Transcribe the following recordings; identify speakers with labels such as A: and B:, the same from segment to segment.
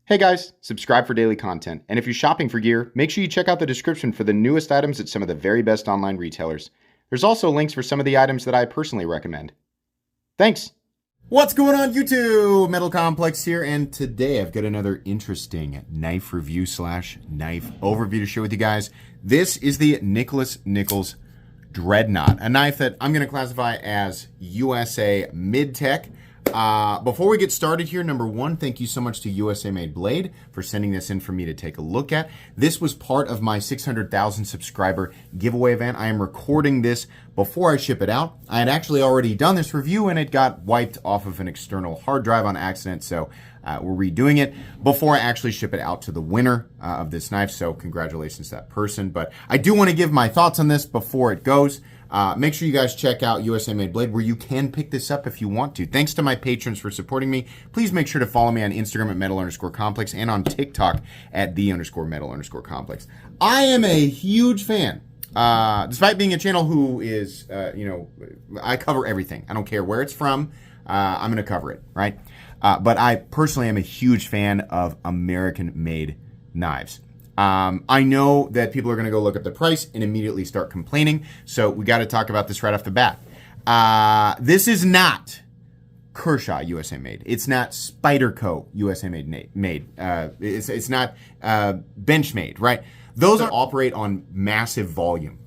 A: Hey guys, subscribe for daily content. And if you're shopping for gear, make sure you check out the description for the newest items at some of the very best online retailers. There's also links for some of the items that I personally recommend. Thanks!
B: What's going on YouTube? Metal Complex here, and today I've got another interesting knife review slash knife overview to share with you guys. This is the Nichols Dreadnought, a knife that I'm going to classify as USA mid-tech. Before we get started here, number one, thank you so much to USA Made Blade for sending this in for me to take a look at. This was part of my 600,000 subscriber giveaway event. I am recording this before I ship it out. I had actually already done this review and it got wiped off of an external hard drive on accident, so we're redoing it before I actually ship it out to the winner of this knife, so congratulations to that person. But I do want to give my thoughts on this before it goes. Make sure you guys check out USA Made Blade, where you can pick this up if you want to. Thanks to my patrons for supporting me. Please make sure to follow me on Instagram at metal_complex and on TikTok at the_metal_complex. I am a huge fan. Despite being a channel who is, I cover everything. I don't care where it's from. I'm going to cover it, right? But I personally am a huge fan of American-made knives. I know that people are going to go look up the price and immediately start complaining, so we got to talk about this right off the bat. This is not Kershaw USA Made. It's not Spyderco USA Made. It's not Benchmade, right? Those operate on massive volume.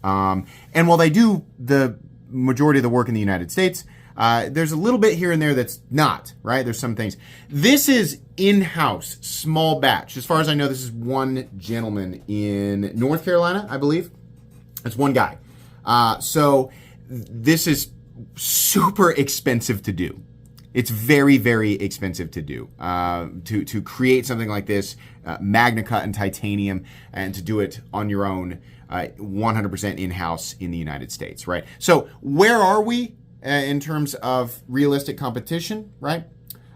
B: And while they do the majority of the work in the United States, there's a little bit here and there that's not, right? There's some things. This is in-house, small batch. As far as I know, this is one gentleman in North Carolina, I believe. It's one guy. So this is super expensive to do. It's very, very expensive to do. To create something like this, Magna Cut and titanium, and to do it on your own, 100% in-house in the United States, right? So where are we in terms of realistic competition, right?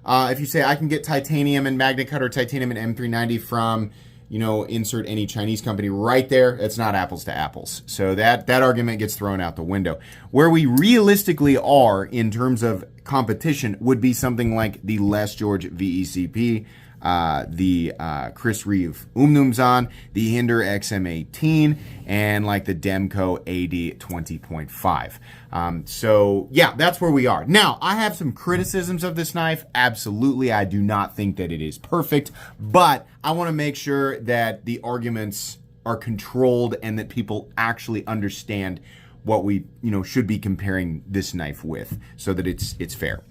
B: If you say I can get titanium and Magna Cut or titanium and M390 from, insert any Chinese company right there, it's not apples to apples. So that argument gets thrown out the window. Where we realistically are in terms of competition would be something like the Les George VECP, the Chris Reeve Umnumzan, the Hinder XM18, and like the Demco AD 20.5. So yeah, that's where we are. Now, I have some criticisms of this knife. Absolutely, I do not think that it is perfect, but I want to make sure that the arguments are controlled and that people actually understand what we, should be comparing this knife with, so that it's fair.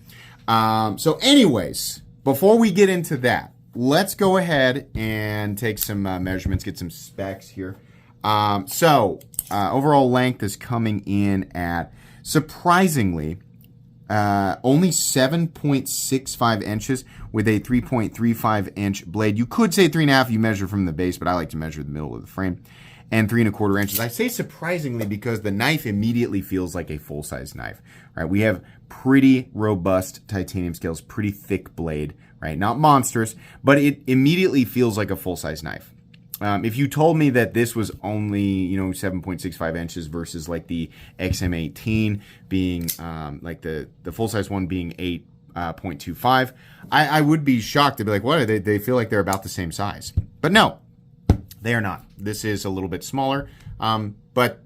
B: So anyways, before we get into that, let's go ahead and take some measurements, get some specs here. Overall length is coming in at, surprisingly, only 7.65 inches with a 3.35 inch blade. You could say 3.5 you measure from the base, but I like to measure the middle of the frame. And 3.25 inches. I say surprisingly because the knife immediately feels like a full-size knife, right? We have pretty robust titanium scales, pretty thick blade, right? Not monstrous, but it immediately feels like a full-size knife. If you told me that this was only, 7.65 inches versus like the XM18 being, like the full-size one being 8.25, I would be shocked to be like, what? They feel like they're about the same size. But no. They are not. This is a little bit smaller, but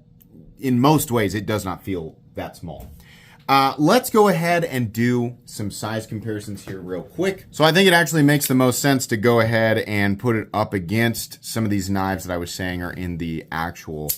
B: in most ways, it does not feel that small. Let's go ahead and do some size comparisons here real quick. So I think it actually makes the most sense to go ahead and put it up against some of these knives that I was saying are in the actual,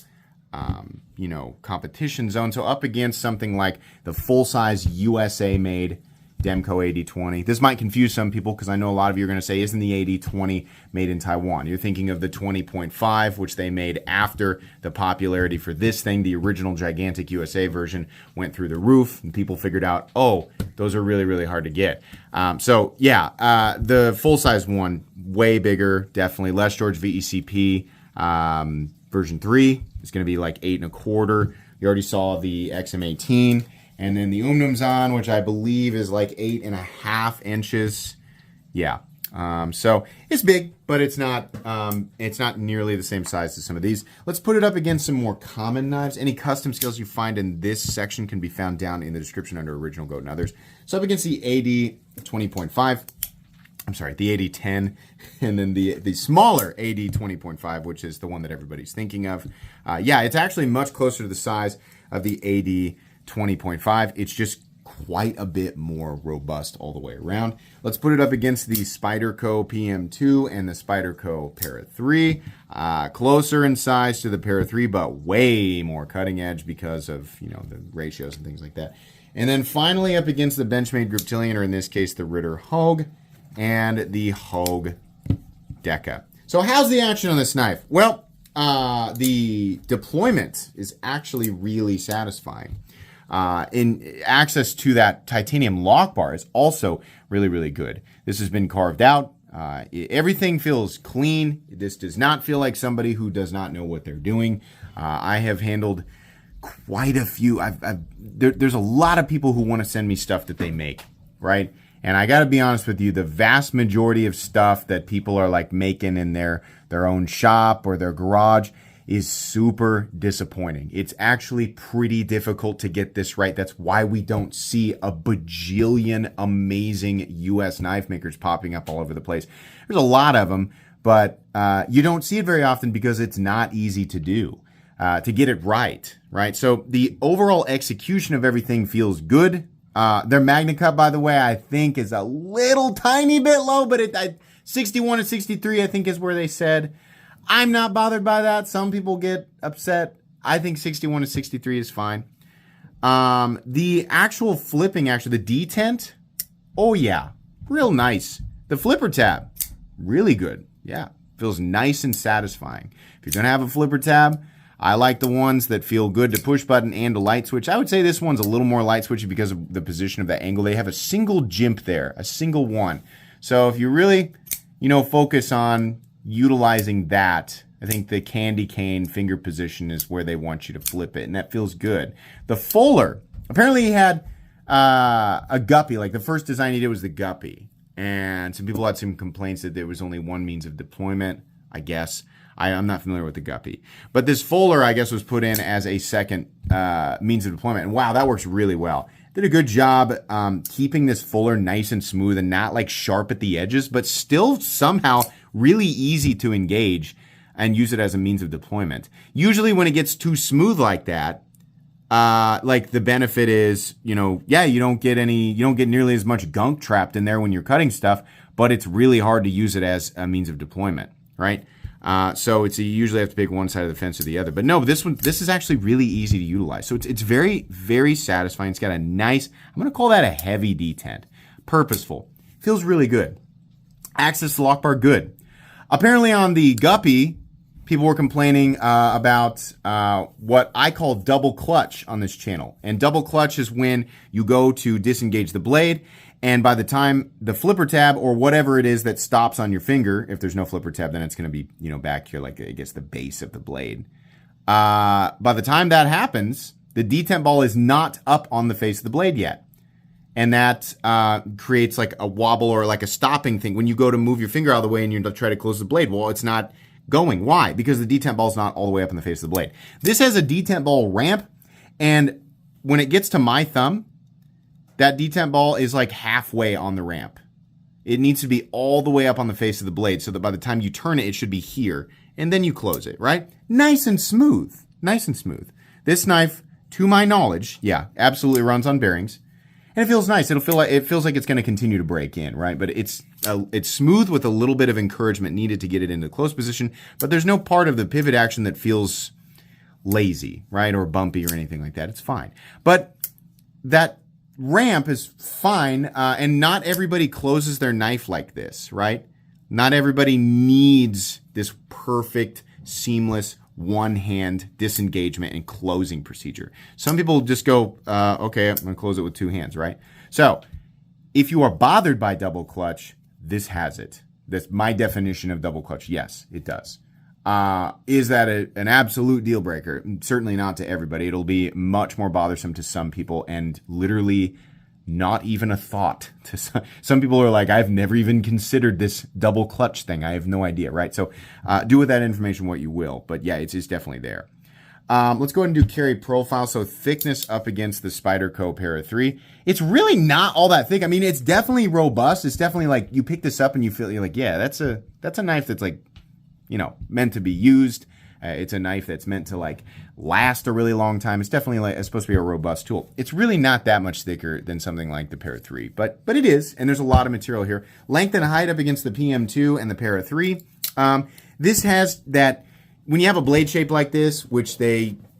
B: competition zone. So up against something like the full-size USA-made Demco AD20. This might confuse some people because I know a lot of you are going to say, isn't the AD20 made in Taiwan? You're thinking of the 20.5, which they made after the popularity for this thing. The original gigantic USA version went through the roof, and people figured out, oh, those are really, really hard to get. The full-size one, way bigger, definitely. Les George VECP version 3 is going to be like 8.25. You already saw the XM18. And then the Umnumzan, which I believe is like 8.5 inches. Yeah. So it's big, but it's not nearly the same size as some of these. Let's put it up against some more common knives. Any custom skills you find in this section can be found down in the description under Original Goat and others. So up against the AD 20.5. I'm sorry, the AD10, and then the smaller AD20.5, which is the one that everybody's thinking of. Yeah, it's actually much closer to the size of the AD20.5. It's just quite a bit more robust all the way around. Let's put it up against the Spyderco PM2 and the Spyderco Para 3. Closer in size to the Para 3, but way more cutting edge because of, you know, the ratios and things like that. And then finally up against the Benchmade Griptilian, or in this case the Ritter Hogue, and the Hogue Deca. So how's the action on this knife? Well, the deployment is actually really satisfying. In access to that titanium lock bar is also really, really good. This has been carved out. Everything feels clean. This does not feel like somebody who does not know what they're doing. I have handled quite a few. There's a lot of people who want to send me stuff that they make, right? And I got to be honest with you, the vast majority of stuff that people are like making in their own shop or their garage is super disappointing. It's actually pretty difficult to get this right. That's why we don't see a bajillion amazing US knife makers popping up all over the place. There's a lot of them, but you don't see it very often because it's not easy to do, to get it right? So the overall execution of everything feels good. Their Magna Cut, by the way, I think is a little tiny bit low, but 61 and 63, I think is where they said. I'm not bothered by that. Some people get upset. I think 61 and 63 is fine. The actual flipping action, the detent, oh yeah, real nice. The flipper tab, really good. Yeah, feels nice and satisfying. If you're gonna have a flipper tab, I like the ones that feel good to push button and to light switch. I would say this one's a little more light switchy because of the position of the angle. They have a single jimp there, a single one. So if you really, focus on utilizing that, I think the candy cane finger position is where they want you to flip it, and that feels good. The Fuller, apparently he had a guppy, like the first design he did was the guppy, and some people had some complaints that there was only one means of deployment, I guess. I'm not familiar with the guppy. But this Fuller, I guess, was put in as a second means of deployment, and wow, that works really well. Did a good job keeping this Fuller nice and smooth and not like sharp at the edges, but still somehow really easy to engage and use it as a means of deployment. Usually when it gets too smooth like that, like the benefit is, you don't get nearly as much gunk trapped in there when you're cutting stuff, but it's really hard to use it as a means of deployment, right? So you usually have to pick one side of the fence or the other. But no, this is actually really easy to utilize. So it's very, very satisfying. It's got a nice, I'm going to call that a heavy detent. Purposeful. Feels really good. Access to lock bar, good. Apparently on the guppy, people were complaining about what I call double clutch on this channel. And double clutch is when you go to disengage the blade, and by the time the flipper tab or whatever it is that stops on your finger, if there's no flipper tab, then it's going to be, back here, like I guess the base of the blade. By the time that happens, the detent ball is not up on the face of the blade yet. And that creates like a wobble or like a stopping thing. When you go to move your finger out of the way and you try to close the blade, well, it's not going. Why? Because the detent ball is not all the way up on the face of the blade. This has a detent ball ramp, and when it gets to my thumb, that detent ball is like halfway on the ramp. It needs to be all the way up on the face of the blade so that by the time you turn it, it should be here, and then you close it, right? Nice and smooth. Nice and smooth. This knife, to my knowledge, yeah, absolutely runs on bearings. And it feels nice. It feels like it's going to continue to break in, right? But it's smooth with a little bit of encouragement needed to get it into close position. But there's no part of the pivot action that feels lazy, right, or bumpy or anything like that. It's fine. But that ramp is fine, and not everybody closes their knife like this, right? Not everybody needs this perfect, seamless one-hand disengagement and closing procedure. Some people just go, okay, I'm going to close it with two hands, right? So if you are bothered by double clutch, this has it. That's my definition of double clutch. Yes, it does. Is that an absolute deal breaker? Certainly not to everybody. It'll be much more bothersome to some people and literally not even a thought. To some people are like, I've never even considered this double clutch thing. I have no idea, right? So do with that information what you will. But yeah, it's definitely there. Let's go ahead and do carry profile. So thickness up against the Spyderco Para 3. It's really not all that thick. I mean, it's definitely robust. It's definitely like you pick this up and you're like, yeah, that's a knife that's like, meant to be used. It's a knife that's meant to like last a really long time. It's definitely it's supposed to be a robust tool. It's really not that much thicker than something like the Para 3, but it is, and there's a lot of material here. Length and height up against the PM2 and the Para 3. This has that, when you have a blade shape like this, which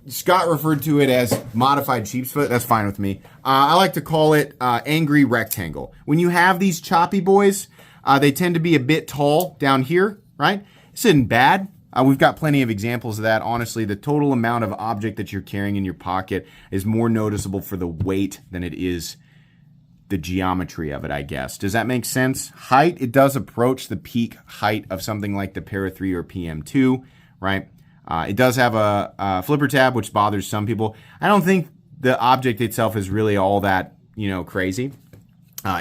B: Scott referred to it as modified sheep's foot, that's fine with me. I like to call it angry rectangle. When you have these choppy boys, they tend to be a bit tall down here, right? This isn't bad. We've got plenty of examples of that. Honestly, the total amount of object that you're carrying in your pocket is more noticeable for the weight than it is the geometry of it, I guess. Does that make sense? Height, it does approach the peak height of something like the Para 3 or PM2, right? It does have a flipper tab, which bothers some people. I don't think the object itself is really all that, crazy.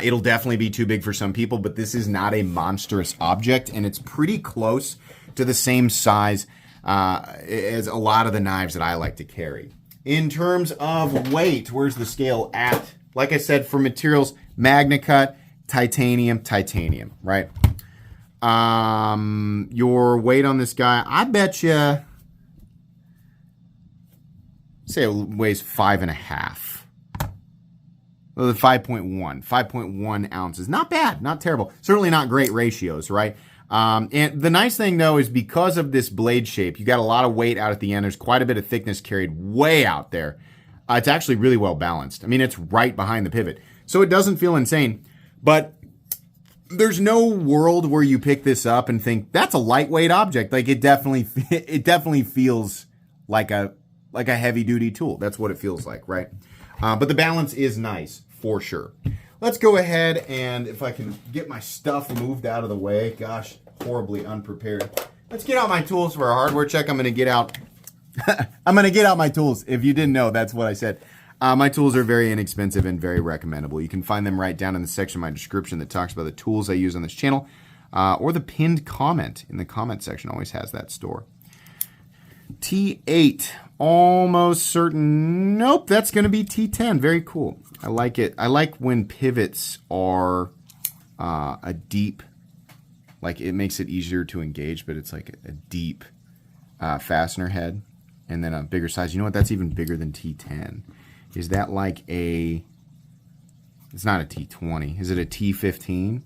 B: It'll definitely be too big for some people, but this is not a monstrous object, and it's pretty close to the same size as a lot of the knives that I like to carry. In terms of weight, where's the scale at? Like I said, for materials, MagnaCut, titanium, right? Your weight on this guy, I bet you, say it weighs 5.5. Well, 5.1 ounces. Not bad, not terrible. Certainly not great ratios, right? And the nice thing, though, is because of this blade shape, you got a lot of weight out at the end. There's quite a bit of thickness carried way out there. It's actually really well balanced. I mean, it's right behind the pivot. So it doesn't feel insane. But there's no world where you pick this up and think, that's a lightweight object. Like, it definitely feels like a heavy-duty tool. That's what it feels like, right? But the balance is nice, for sure. Let's go ahead and, if I can get my stuff moved out of the way. Gosh, horribly unprepared. Let's get out my tools for a hardware check. I'm going to get out my tools. If you didn't know, that's what I said. My tools are very inexpensive and very recommendable. You can find them right down in the section of my description that talks about the tools I use on this channel, or the pinned comment in the comment section always has that store. T8, almost certain. Nope, that's going to be T10. Very cool. I like it. I like when pivots are a deep, like it makes it easier to engage, but it's like a deep fastener head, and then a bigger size. You know what? That's even bigger than T10. Is that like a, it's not a T20. Is it a T15?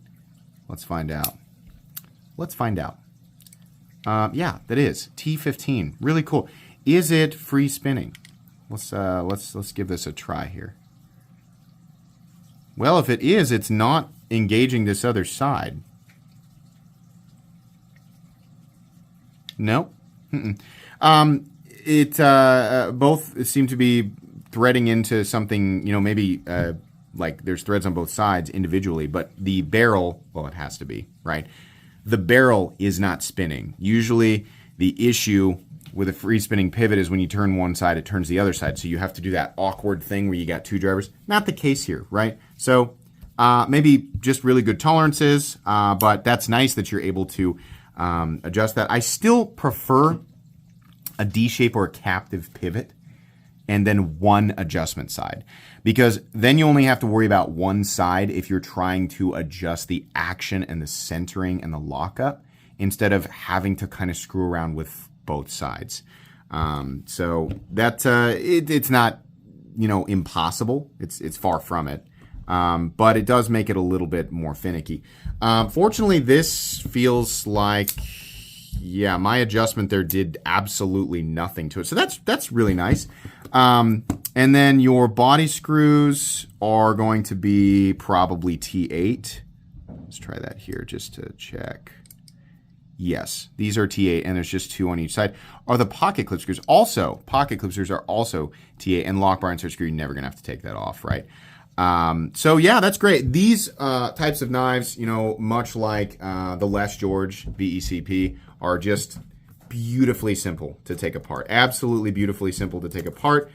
B: Let's find out. Yeah, that is T15. Really cool. Is it free spinning? Let's give this a try here. Well, if it is, it's not engaging this other side. Nope. Both seem to be threading into something, maybe like there's threads on both sides individually, but the barrel, well, it has to be, right? The barrel is not spinning. Usually the issue with a free spinning pivot is when you turn one side, it turns the other side. So you have to do that awkward thing where you got two drivers. Not the case here, right? So maybe just really good tolerances, but that's nice that you're able to adjust that. I still prefer a D shape or a captive pivot and then one adjustment side, because then you only have to worry about one side if you're trying to adjust the action and the centering and the lockup instead of having to kind of screw around with both sides. So that it's not, impossible. It's far from it. But it does make it a little bit more finicky. Fortunately, this feels like, yeah, my adjustment there did absolutely nothing to it. So that's really nice. And then your body screws are going to be probably T8. Let's try that here just to check. Yes, these are T8, and there's just two on each side. Are the pocket clip screws also? Pocket clip screws are also T8, and lock bar insert screw, you're never going to have to take that off, right? So yeah, that's great. These types of knives, much like the Les George VECP, are just beautifully simple to take apart. Absolutely beautifully simple to take apart.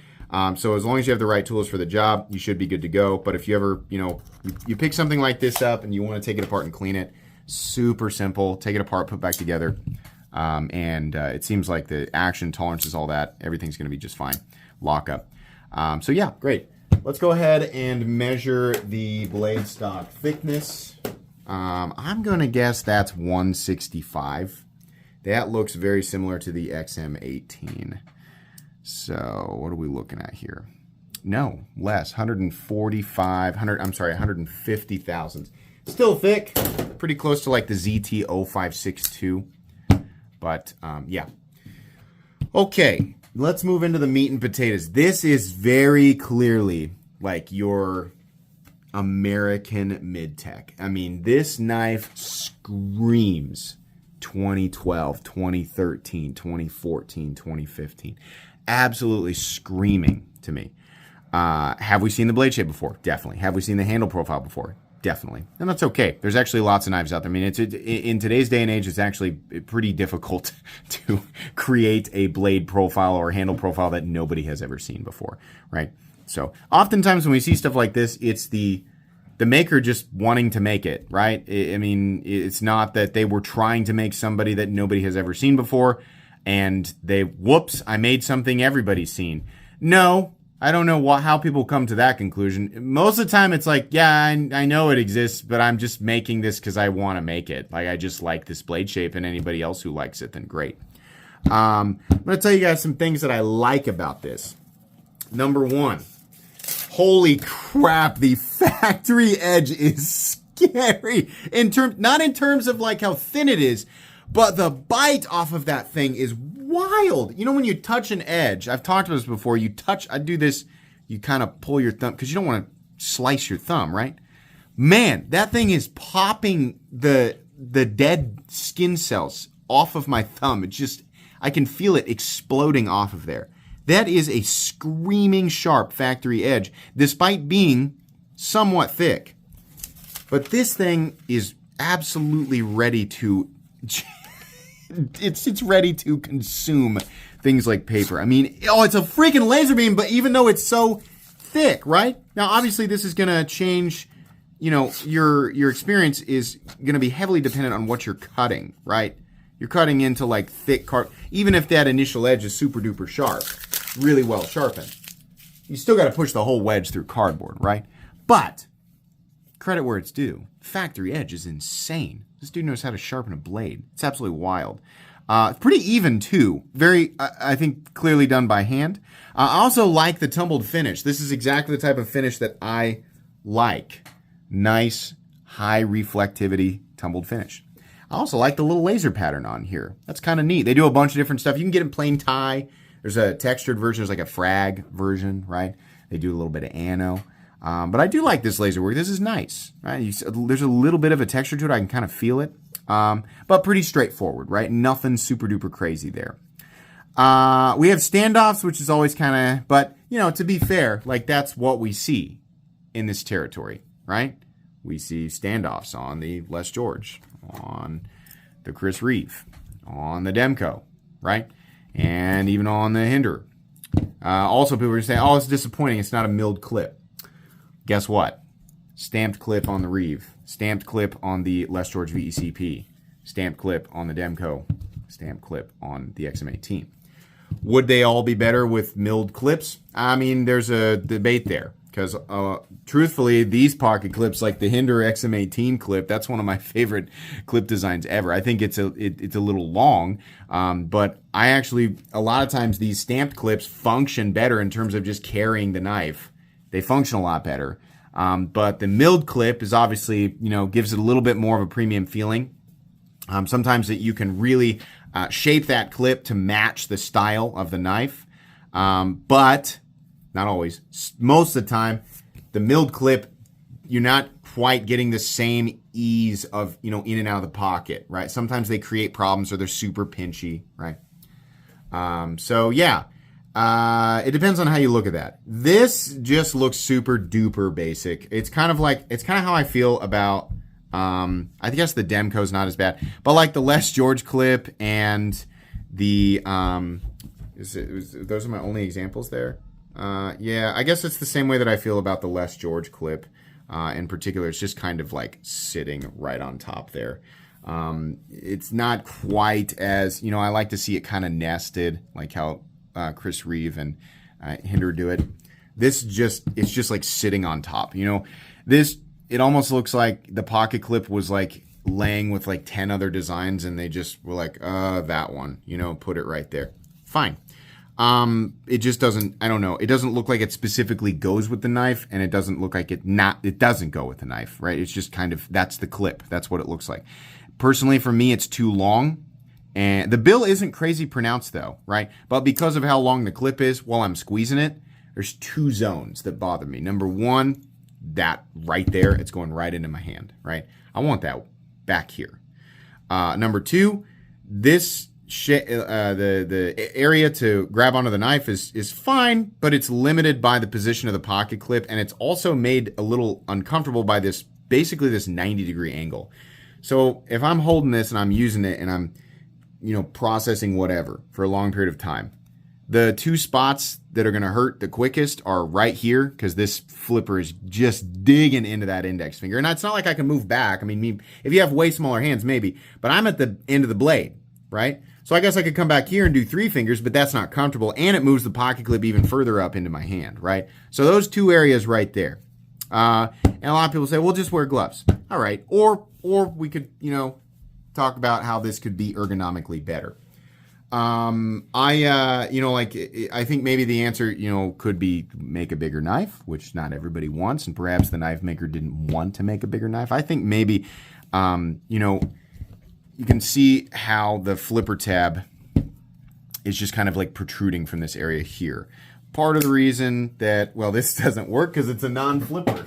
B: So as long as you have the right tools for the job, you should be good to go. But if you ever, you pick something like this up and you want to take it apart and clean it, super simple. Take it apart, put back together. And it seems like the action tolerances, all that, everything's going to be just fine. Lockup. So yeah, great. Let's go ahead and measure the blade stock thickness. I'm going to guess that's 165. That looks very similar to the XM18. So what are we looking at here? No, less. 150 thousandths. Still thick. Pretty close to like the ZT0562. But yeah. Okay, let's move into the meat and potatoes. This is very clearly like your American mid-tech. I mean, this knife screams 2012, 2013, 2014, 2015. Absolutely screaming to me. Have we seen the blade shape before? Definitely. Have we seen the handle profile before? Definitely. And that's okay. There's actually lots of knives out there. I mean, in today's day and age, it's actually pretty difficult to create a blade profile or handle profile that nobody has ever seen before, right? So oftentimes when we see stuff like this, it's the maker just wanting to make it, right? I mean, it's not that they were trying to make somebody that nobody has ever seen before, and whoops, I made something everybody's seen. No, I don't know how people come to that conclusion. Most of the time, it's like, yeah, I know it exists, but I'm just making this because I want to make it. Like, I just like this blade shape, and anybody else who likes it, then great. I'm going to tell you guys some things that I like about this. Number one, holy crap, the factory edge is scary. Not in terms of like how thin it is, but the bite off of that thing is wild. You know, when you touch an edge, I've talked about this before, I do this, you kind of pull your thumb, because you don't want to slice your thumb, right? Man, that thing is popping the dead skin cells off of my thumb. I can feel it exploding off of there. That is a screaming sharp factory edge, despite being somewhat thick. But this thing is absolutely ready to... It's ready to consume things like paper. I mean, it's a freaking laser beam, but even though it's so thick, right? Now, obviously, this is going to change, your experience is going to be heavily dependent on what you're cutting, right? You're cutting into like thick even if that initial edge is super duper sharp, really well sharpened, you still got to push the whole wedge through cardboard, right? But credit where it's due. Factory edge is insane. This dude knows how to sharpen a blade. It's absolutely wild. Pretty even too. Very, I think, clearly done by hand. I also like the tumbled finish. This is exactly the type of finish that I like. Nice, high reflectivity tumbled finish. I also like the little laser pattern on here. That's kind of neat. They do a bunch of different stuff. You can get in plain tie. There's a textured version. There's like a frag version, right? They do a little bit of ano. But I do like this laser work. This is nice, right? There's a little bit of a texture to it. I can kind of feel it. But pretty straightforward, right? Nothing super duper crazy there. We have standoffs, which is always kind of, but to be fair, like that's what we see in this territory, right? We see standoffs on the Les George, on the Chris Reeve, on the Demko, right? And even on the Hinder. Also, people are saying, oh, it's disappointing. It's not a milled clip. Guess what? Stamped clip on the Reeve. Stamped clip on the Les George VECP. Stamped clip on the Demko. Stamped clip on the XM18. Would they all be better with milled clips? I mean, there's a debate there. Because truthfully, these pocket clips, like the Hinder XM18 clip, that's one of my favorite clip designs ever. I think it's a little long, but I actually, a lot of times these stamped clips function better in terms of just carrying the knife. They function a lot better. But the milled clip is obviously, gives it a little bit more of a premium feeling. Sometimes that you can really shape that clip to match the style of the knife. But not always. Most of the time, the milled clip, you're not quite getting the same ease of, in and out of the pocket, right? Sometimes they create problems or they're super pinchy, right? So yeah. It depends on how you look at that. This just looks super duper basic. It's kind of how I feel about, I guess the Demko's not as bad, but like the Les George clip and the, those are my only examples there. Yeah, I guess it's the same way that I feel about the Les George clip. In particular, it's just kind of like sitting right on top there. It's not quite as, I like to see it kind of nested, like how Chris Reeve and Hinder do it. It's just like sitting on top. It almost looks like the pocket clip was like laying with like 10 other designs and they just were like, that one, put it right there. Fine. It just doesn't, I don't know. It doesn't look like it specifically goes with the knife, and it doesn't look like it doesn't go with the knife, right? It's just kind of, that's the clip. That's what it looks like. Personally, for me, it's too long. And the bill isn't crazy pronounced though, right? But because of how long the clip is while I'm squeezing it, there's two zones that bother me. Number one, that right there, it's going right into my hand, right? I want that back here. Number two, this the area to grab onto the knife is fine, but it's limited by the position of the pocket clip, and it's also made a little uncomfortable by this 90-degree angle. So if I'm holding this and I'm using it and I'm processing whatever for a long period of time, the two spots that are going to hurt the quickest are right here, because this flipper is just digging into that index finger. And it's not like I can move back. I mean, if you have way smaller hands, maybe, but I'm at the end of the blade, right? So I guess I could come back here and do 3 fingers, but that's not comfortable, and it moves the pocket clip even further up into my hand, right? So those two areas right there. And a lot of people say, well, just wear gloves. All right. Or we could, talk about how this could be ergonomically better. I think maybe the answer, could be make a bigger knife, which not everybody wants, and perhaps the knife maker didn't want to make a bigger knife. I think maybe, you can see how the flipper tab is just kind of like protruding from this area here. Part of the reason that, well, this doesn't work because it's a non-flipper.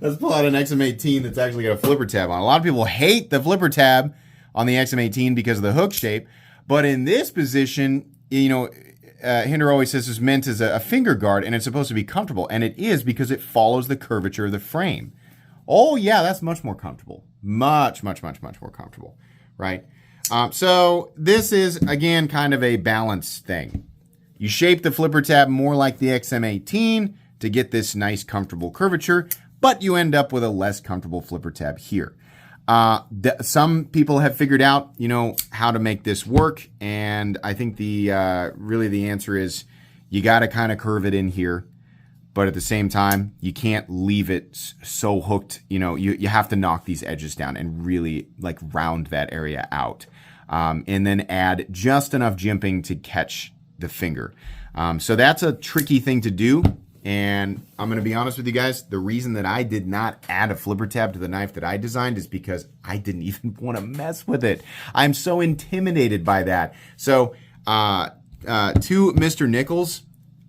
B: Let's pull out an XM18 that's actually got a flipper tab on. A lot of people hate the flipper tab on the XM18 because of the hook shape, but in this position, Hinder always says it's meant as a finger guard, and it's supposed to be comfortable, and it is because it follows the curvature of the frame. Oh yeah, that's much more comfortable. Much more comfortable, right? So this is, again, kind of a balance thing. You shape the flipper tab more like the XM18 to get this nice, comfortable curvature, but you end up with a less comfortable flipper tab here. Some people have figured out, how to make this work, and I think the answer is you got to kind of curve it in here. But at the same time, you can't leave it so hooked. You have to knock these edges down and really like round that area out. And then add just enough jimping to catch the finger. So that's a tricky thing to do. And I'm going to be honest with you guys, the reason that I did not add a flipper tab to the knife that I designed is because I didn't even want to mess with it. I'm so intimidated by that. So to Mr. Nichols,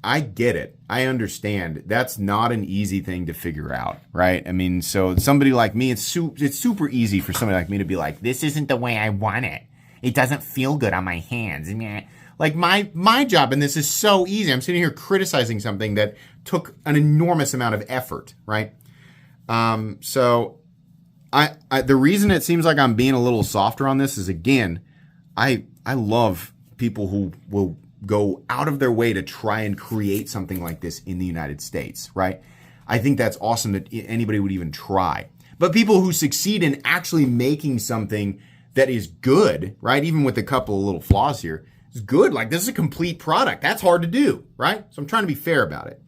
B: I get it. I understand. That's not an easy thing to figure out, right? I mean, so somebody like me, it's super easy for somebody like me to be like, this isn't the way I want it. It doesn't feel good on my hands. Like my job in this is so easy. I'm sitting here criticizing something that took an enormous amount of effort, right? So the reason it seems like I'm being a little softer on this is, again, I love people who will go out of their way to try and create something like this in the United States, right? I think that's awesome that anybody would even try. But people who succeed in actually making something that is good, right? Even with a couple of little flaws here, is good. Like, this is a complete product. That's hard to do, right? So I'm trying to be fair about it.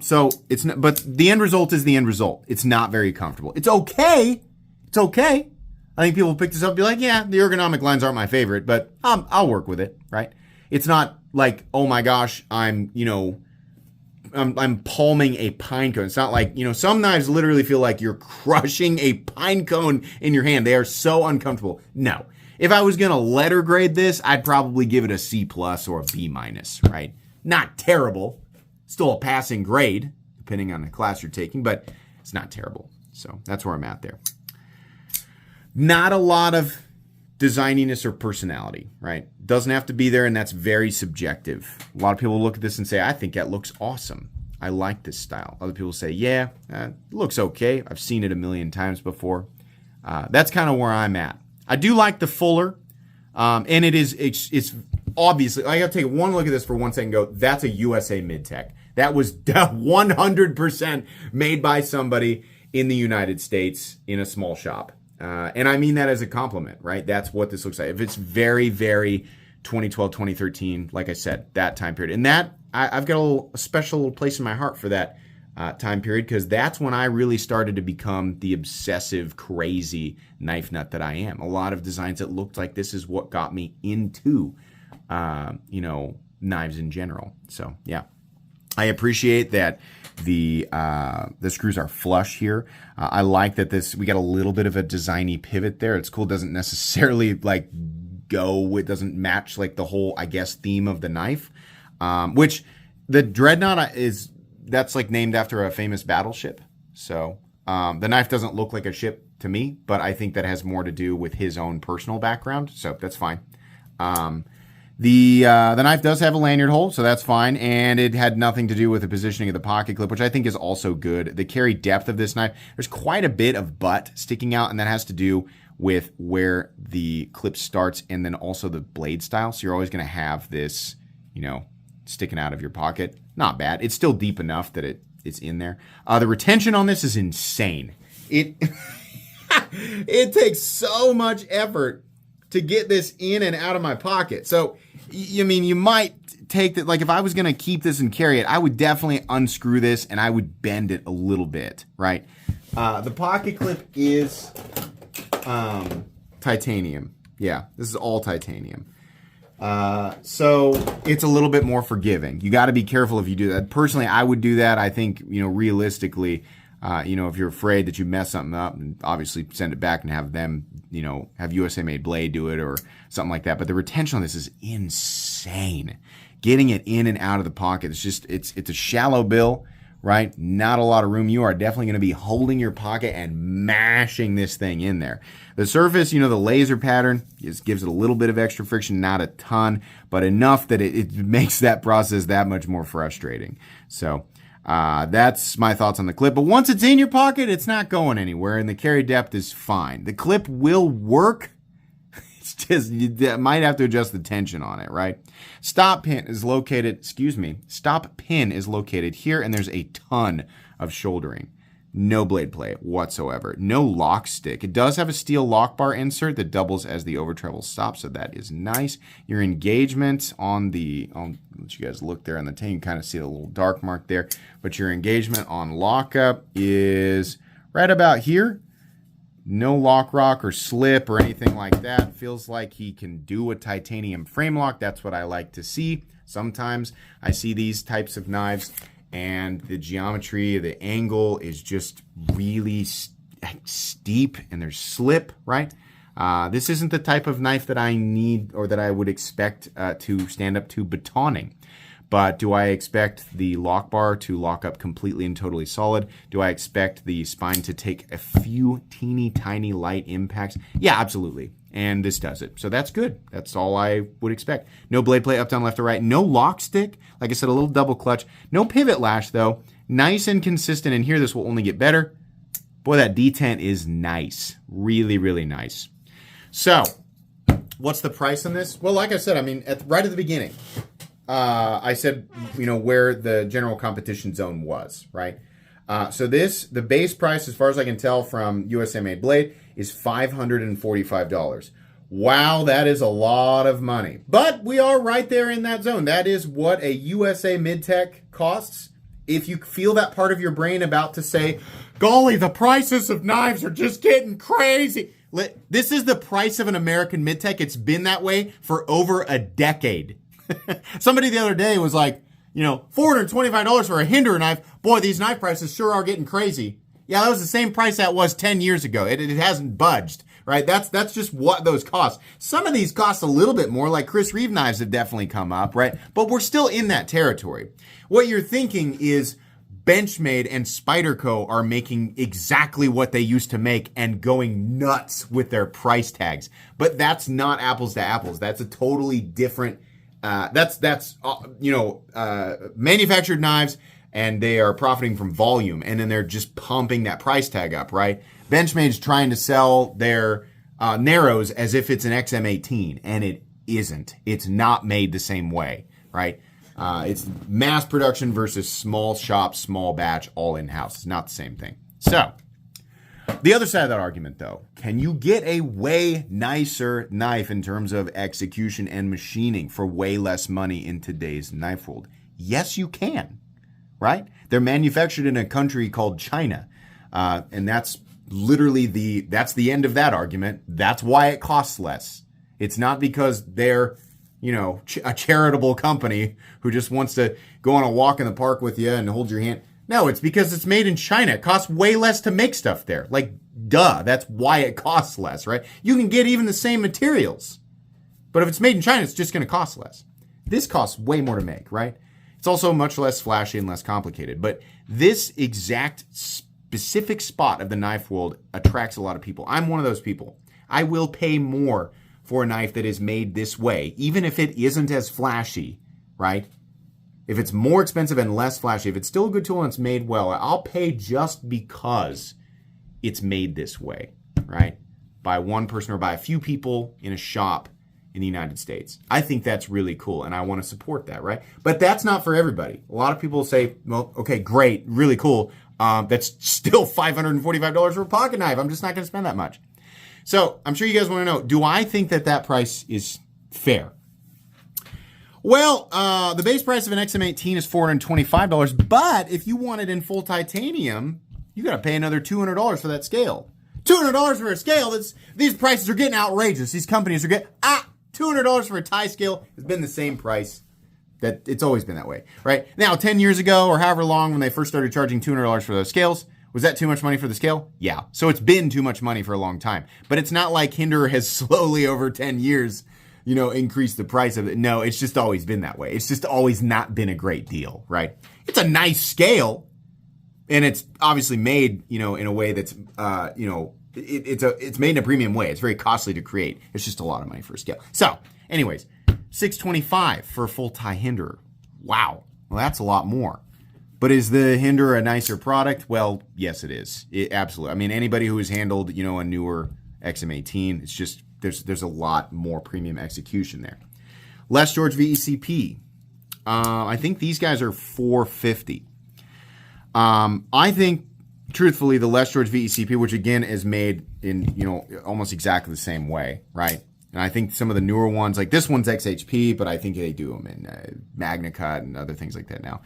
B: So it's not, but the end result is the end result. It's not very comfortable. It's okay. It's okay. I think people pick this up and be like, yeah, the ergonomic lines aren't my favorite, but I'll work with it, right? It's not like, oh my gosh, I'm palming a pine cone. It's not like, some knives literally feel like you're crushing a pine cone in your hand. They are so uncomfortable. No. If I was going to letter grade this, I'd probably give it a C+ or a B-, right? Not terrible. Still a passing grade, depending on the class you're taking, but it's not terrible. So that's where I'm at there. Not a lot of designiness or personality, right? Doesn't have to be there, and that's very subjective. A lot of people look at this and say, I think that looks awesome. I like this style. Other people say, yeah, it looks okay. I've seen it a million times before. That's kind of where I'm at. I do like the fuller, and it's obviously, I got to take one look at this for 1 second and go, that's a USA mid-tech. That was 100% made by somebody in the United States in a small shop. And I mean that as a compliment, right? That's what this looks like. If it's very, very 2012, 2013, like I said, that time period. And that, I've got a special little place in my heart for that time period, because that's when I really started to become the obsessive, crazy knife nut that I am. A lot of designs that looked like this is what got me into, knives in general. So, yeah. I appreciate that the screws are flush here. I like that we got a little bit of a designy pivot there. It's cool. It doesn't necessarily it doesn't match like the whole, I guess, theme of the knife. Which the Dreadnought that's like named after a famous battleship. So the knife doesn't look like a ship to me, but I think that has more to do with his own personal background. So that's fine. The knife does have a lanyard hole, so that's fine, and it had nothing to do with the positioning of the pocket clip, which I think is also good. The carry depth of this knife, there's quite a bit of butt sticking out, and that has to do with where the clip starts and then also the blade style. So you're always going to have this, sticking out of your pocket. Not bad. It's still deep enough that it's in there. The retention on this is insane. It it takes so much effort to get this in and out of my pocket. So, you might take that, like if I was going to keep this and carry it, I would definitely unscrew this and I would bend it a little bit, right? The pocket clip is titanium. Yeah, this is all titanium. So it's a little bit more forgiving. You got to be careful if you do that. Personally, I would do that. I think, realistically, if you're afraid that you mess something up, and obviously send it back and have them, have USA made blade do it or something like that. But the retention on this is insane. Getting it in and out of the pocket, it's a shallow bill, right? Not a lot of room. You are definitely going to be holding your pocket and mashing this thing in there. The surface, the laser pattern gives it a little bit of extra friction, not a ton, but enough that it makes that process that much more frustrating. So, that's my thoughts on the clip. But once it's in your pocket, it's not going anywhere, and the carry depth is fine. The clip will work. It's just, you might have to adjust the tension on it, right? Stop pin is located here, and there's a ton of shouldering. No blade play whatsoever. No lock stick. It does have a steel lock bar insert that doubles as the over travel stop, so that is nice. Your engagement I'll let you guys look there on the tank. You can kind of see the little dark mark there, but your engagement on lockup is right about here. No lock rock or slip or anything like that. Feels like he can do a titanium frame lock. That's what I like to see. Sometimes I see these types of knives and the geometry, the angle is just really steep and there's slip, right? This isn't the type of knife that I need or that I would expect to stand up to batoning. But do I expect the lock bar to lock up completely and totally solid? Do I expect the spine to take a few teeny tiny light impacts? Yeah, absolutely. And this does it. So that's good. That's all I would expect. No blade play up, down, left, or right. No lock stick. Like I said, a little double clutch. No pivot lash, though. Nice and consistent. And here, this will only get better. Boy, that detent is nice. Really, really nice. So, what's the price on this? Well, like I said, right at the beginning, I said, where the general competition zone was, right? So the base price, as far as I can tell from USA Made Blade, is $545. Wow, that is a lot of money. But we are right there in that zone. That is what a USA Mid-Tech costs. If you feel that part of your brain about to say, golly, the prices of knives are just getting crazy. This is the price of an American Mid-Tech. It's been that way for over a decade. Somebody the other day was like, $425 for a Hinder knife. Boy, these knife prices sure are getting crazy. Yeah, that was the same price that was 10 years ago. It hasn't budged, right? That's just what those cost. Some of these cost a little bit more, like Chris Reeve knives have definitely come up, right? But we're still in that territory. What you're thinking is Benchmade and Spyderco are making exactly what they used to make and going nuts with their price tags. But that's not apples to apples. That's a totally different manufactured knives, and they are profiting from volume, and then they're just pumping that price tag up, right? Benchmade's trying to sell their Narrows as if it's an XM18, and it isn't. It's not made the same way, right? It's mass production versus small shop, small batch, all in-house. It's not the same thing. So, The other side of that argument, though, can you get a way nicer knife in terms of execution and machining for way less money in today's knife world? Yes, you can, right? They're manufactured in a country called China, and that's literally that's the end of that argument. That's why it costs less. It's not because they're, a charitable company who just wants to go on a walk in the park with you and hold your hand. No, it's because it's made in China. It costs way less to make stuff there. Like, duh, that's why it costs less, right? You can get even the same materials. But if it's made in China, it's just going to cost less. This costs way more to make, right? It's also much less flashy and less complicated. But this exact specific spot of the knife world attracts a lot of people. I'm one of those people. I will pay more for a knife that is made this way, even if it isn't as flashy, right? If it's more expensive and less flashy, if it's still a good tool and it's made well, I'll pay just because it's made this way, right? By one person or by a few people in a shop in the United States. I think that's really cool, and I want to support that, right? But that's not for everybody. A lot of people say, well, okay, great, really cool. That's still $545 for a pocket knife. I'm just not going to spend that much. So I'm sure you guys want to know, do I think that price is fair? Well, the base price of an XM18 is $425, but if you want it in full titanium, you got to pay another $200 for that scale. $200 for a scale. These prices are getting outrageous. These companies are getting $200 for a tie scale has been the same price. That it's always been that way, right? Now, 10 years ago or however long when they first started charging $200 for those scales, was that too much money for the scale? Yeah. So it's been too much money for a long time. But it's not like Hinderer has slowly over 10 years increase the price of it. No, it's just always been that way. It's just always not been a great deal, right? It's a nice scale, and it's obviously made, in a way that's, it's made in a premium way. It's very costly to create. It's just a lot of money for a scale. So, anyways, $625 for a full tie Hinderer. Wow. Well, that's a lot more. But is the Hinderer a nicer product? Well, yes, it is. Absolutely. I mean, anybody who has handled, a newer XM18, it's just, there's a lot more premium execution there. Les George VECP. I think these guys are $450. I think, truthfully, the Les George VECP, which again is made in, almost exactly the same way, right? And I think some of the newer ones, like this one's XHP, but I think they do them in MagnaCut and other things like that now.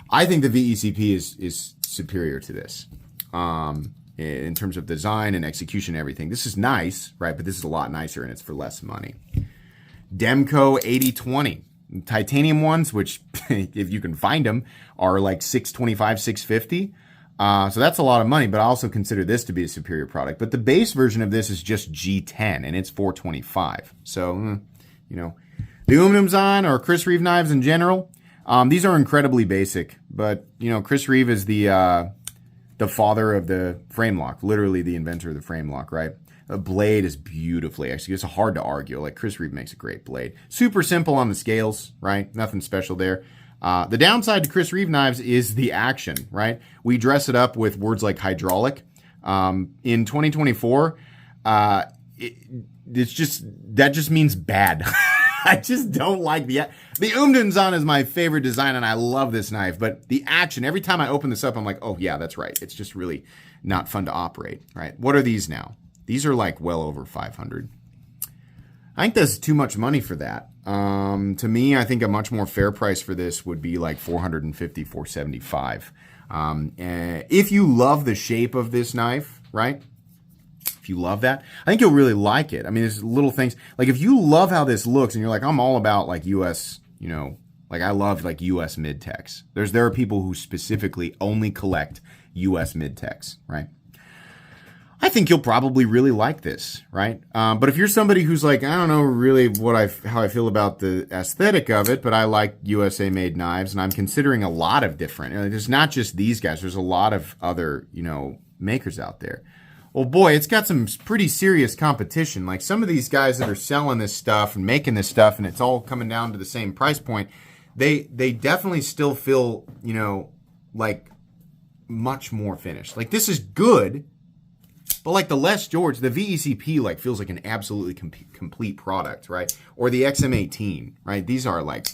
B: I think the VECP is superior to this. In terms of design and execution and everything. This is nice, right? But this is a lot nicer, and it's for less money. Demco 8020. Titanium ones, which, if you can find them, are like $625, $650. So that's a lot of money, but I also consider this to be a superior product. But the base version of this is just G10, and it's $425. So, the Umnumzon or Chris Reeve knives in general, these are incredibly basic. But, Chris Reeve is the father of the frame lock, literally the inventor of the frame lock, right? The blade is beautifully executed. It's hard to argue. Like, Chris Reeve makes a great blade. Super simple on the scales, right? Nothing special there. The downside to Chris Reeve knives is the action, right? We dress it up with words like hydraulic. In 2024, that just means bad. I just don't like the Umdunzon is my favorite design, and I love this knife. But the action, every time I open this up, I'm like, oh yeah, that's right. It's just really not fun to operate, right? What are these now? These are like well over 500. I think that's too much money for that. To me, I think a much more fair price for this would be like $450, $475. If you love the shape of this knife, right? If you love that, I think you'll really like it. I mean, there's little things like if you love how this looks and you're like, I'm all about like US, like I love like US mid-techs. There are people who specifically only collect US mid-techs, right? I think you'll probably really like this, right? But if you're somebody who's like, I don't know really how I feel about the aesthetic of it, but I like USA made knives, and I'm considering a lot of different. There's not just these guys. There's a lot of other, makers out there. Well, boy, it's got some pretty serious competition. Like some of these guys that are selling this stuff and making this stuff, and it's all coming down to the same price point. They definitely still feel, like much more finished. Like this is good. But like the Les George, the VECP like feels like an absolutely complete product, right? Or the XM18, right? These are like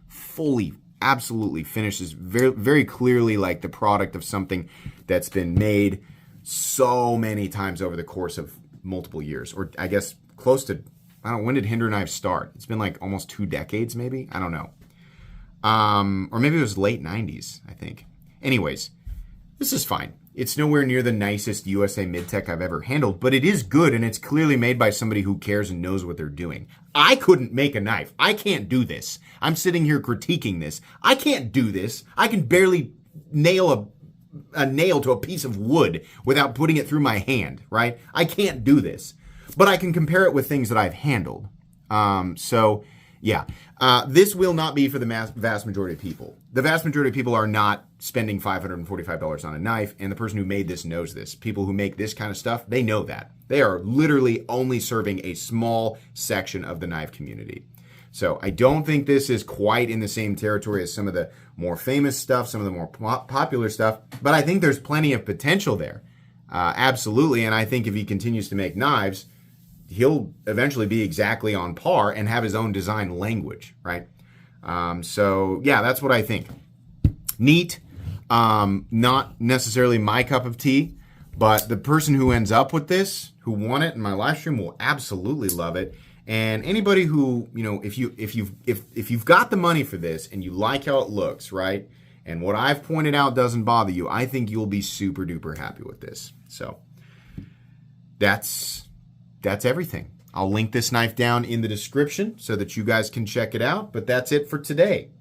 B: fully, absolutely finished. Is very, very clearly like the product of something that's been made so many times over the course of multiple years, or I guess close to, I don't know, when did Hinder Knives start? It's been like almost 2 decades, maybe? I don't know. Or maybe it was late 90s, I think. Anyways, this is fine. It's nowhere near the nicest USA mid-tech I've ever handled, but it is good, and it's clearly made by somebody who cares and knows what they're doing. I couldn't make a knife. I can't do this. I'm sitting here critiquing this. I can't do this. I can barely nail a nail to a piece of wood without putting it through my hand, right? I can't do this. But I can compare it with things that I've handled. This will not be for the vast majority of people. The vast majority of people are not spending $545 on a knife, and the person who made this knows this. People who make this kind of stuff, they know that. They are literally only serving a small section of the knife community. So I don't think this is quite in the same territory as some of the more famous stuff, some of the more popular stuff, but I think there's plenty of potential there. Absolutely, and I think if he continues to make knives, he'll eventually be exactly on par and have his own design language, right? That's what I think. Neat, not necessarily my cup of tea, but the person who ends up with this, who won it in my live stream, will absolutely love it. And anybody who, if you've got the money for this and you like how it looks, right? And what I've pointed out doesn't bother you, I think you'll be super duper happy with this. So that's everything. I'll link this knife down in the description so that you guys can check it out. But that's it for today.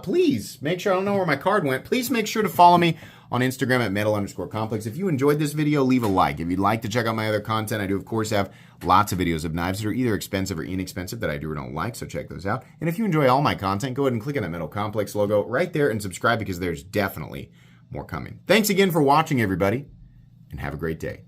B: Please make sure, I don't know where my card went. Please make sure to follow me on Instagram at metal_complex. If you enjoyed this video, leave a like. If you'd like to check out my other content, I do, of course, have lots of videos of knives that are either expensive or inexpensive that I do or don't like, so check those out. And if you enjoy all my content, go ahead and click on that Metal Complex logo right there and subscribe because there's definitely more coming. Thanks again for watching, everybody, and have a great day.